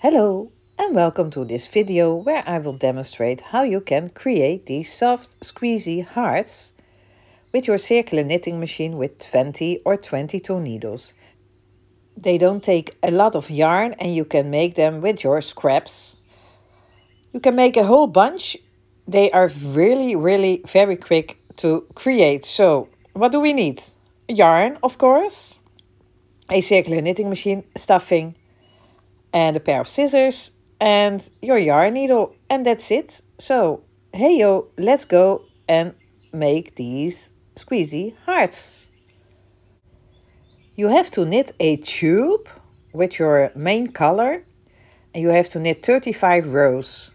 Hello and welcome to this video where I will demonstrate how you can create these soft squeezy hearts with your circular knitting machine with 20 or 22 needles. They don't take a lot of yarn and you can make them with your scraps. You can make a whole bunch. They are really very quick to create. So what do we need? Yarn, of course, a circular knitting machine, stuffing, and a pair of scissors and your yarn needle, and that's it. So hey yo, let's go and make these squeezy hearts. You have to knit a tube with your main color and you have to knit 35 rows.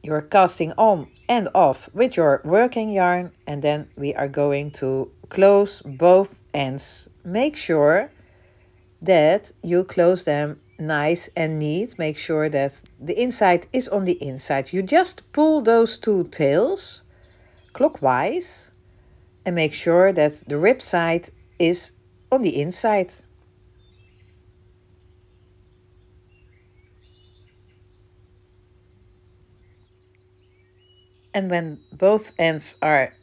You're casting on and off with your working yarn, and then we are going to close both ends. Make sure that you close them nice and neat. Make sure that the inside is on the inside. You just pull those two tails clockwise and make sure that the rib side is on the inside. And when both ends are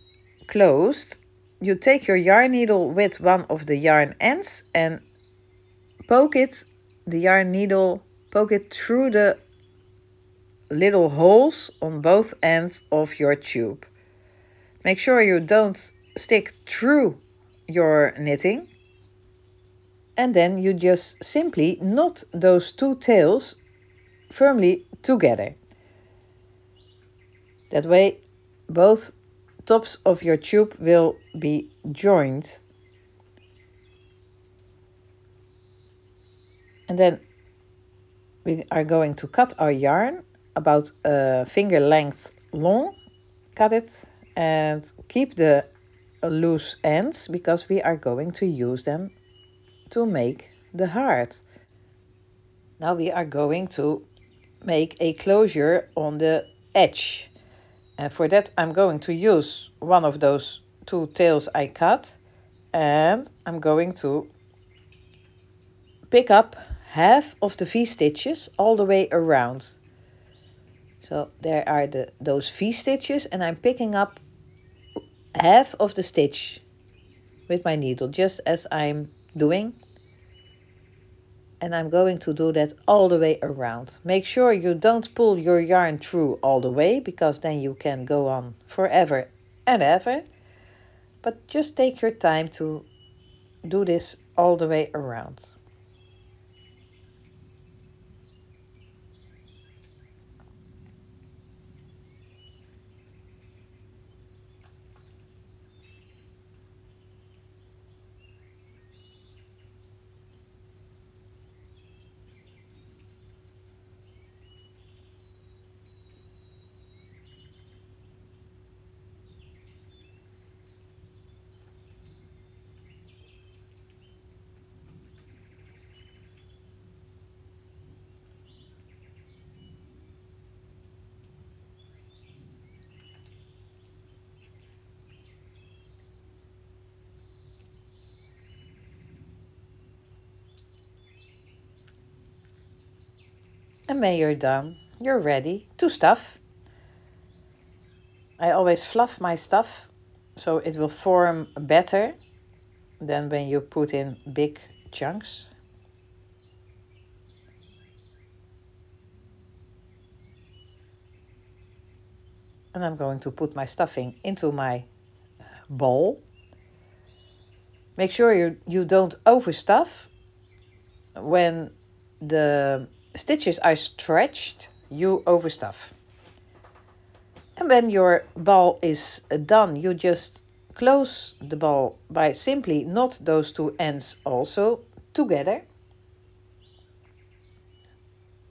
closed, you take your yarn needle with one of the yarn ends and poke it through the little holes on both ends of your tube. Make sure you don't stick through your knitting. And then you just simply knot those two tails firmly together. That way both tops of your tube will be joined. And then we are going to cut our yarn about a finger length long. Cut it and keep the loose ends because we are going to use them to make the heart. Now we are going to make a closure on the edge. And for that I'm going to use one of those two tails I cut, and I'm going to pick up half of the V-stitches all the way around. So there are those V-stitches, and I'm picking up half of the stitch with my needle, just as I'm doing. And I'm going to do that all the way around. Make sure you don't pull your yarn through all the way, because then you can go on forever and ever. But just take your time to do this all the way around. And when you're done, you're ready to stuff. I always fluff my stuff so it will form better than when you put in big chunks. And I'm going to put my stuffing into my bowl. Make sure you don't overstuff. When the stitches are stretched, you overstuff. And when your ball is done, you just close the ball by simply knot those two ends also together.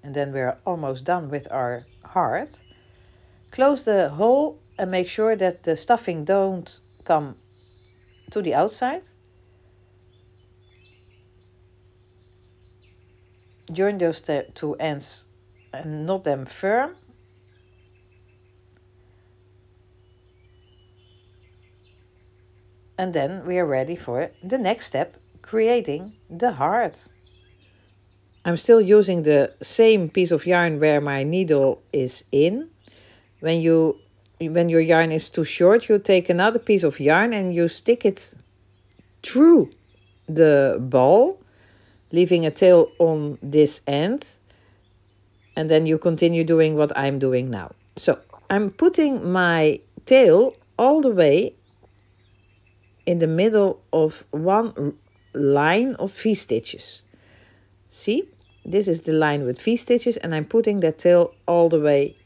And then we're almost done with our heart. Close the hole and make sure that the stuffing don't come to the outside. Join those two ends and knot them firm. And then we are ready for the next step, creating the heart. I'm still using the same piece of yarn where my needle is in. When your yarn is too short, you take another piece of yarn and you stick it through the ball, leaving a tail on this end. And then you continue doing what I'm doing now. So I'm putting my tail all the way in the middle of one line of V-stitches. See, this is the line with V-stitches, and I'm putting that tail all the way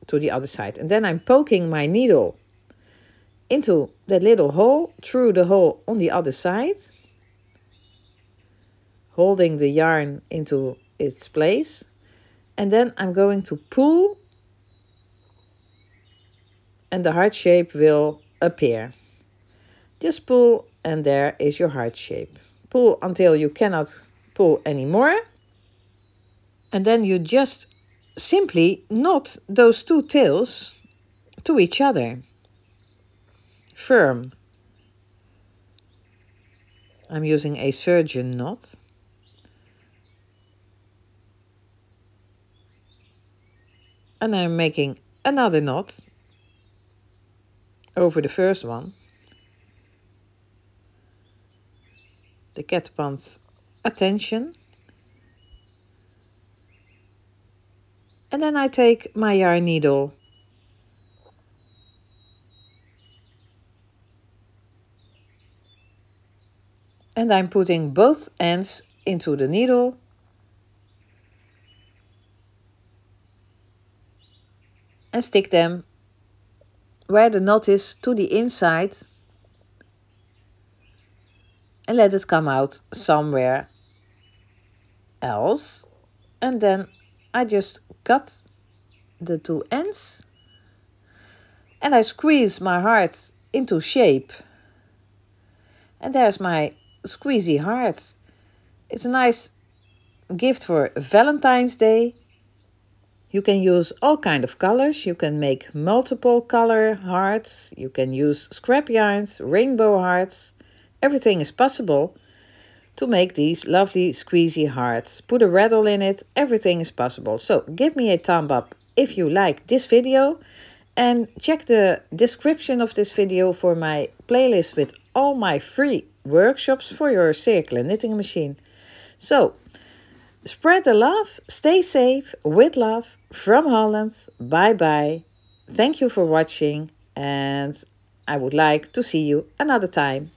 to the other side. And then I'm poking my needle into that little hole, through the hole on the other side, holding the yarn into its place. And then I'm going to pull, and the heart shape will appear. Just pull, and there is your heart shape. Pull until you cannot pull anymore. And then you just simply knot those two tails to each other. Firm. I'm using a surgeon knot. And I'm making another knot over the first one. The cat wants attention. And then I take my yarn needle and I'm putting both ends into the needle. And stick them where the knot is to the inside. And let it come out somewhere else. And then I just cut the two ends. And I squeeze my heart into shape. And there's my squeezy heart. It's a nice gift for Valentine's Day. You can use all kinds of colors. You can make multiple color hearts. You can use scrap yarns, rainbow hearts. Everything is possible to make these lovely squeezy hearts. Put a rattle in it. Everything is possible. So give me a thumb up if you like this video. And check the description of this video for my playlist with all my free workshops for your circular knitting machine. So, spread the love, stay safe, with love, from Holland. Bye-bye. Thank you for watching, and I would like to see you another time.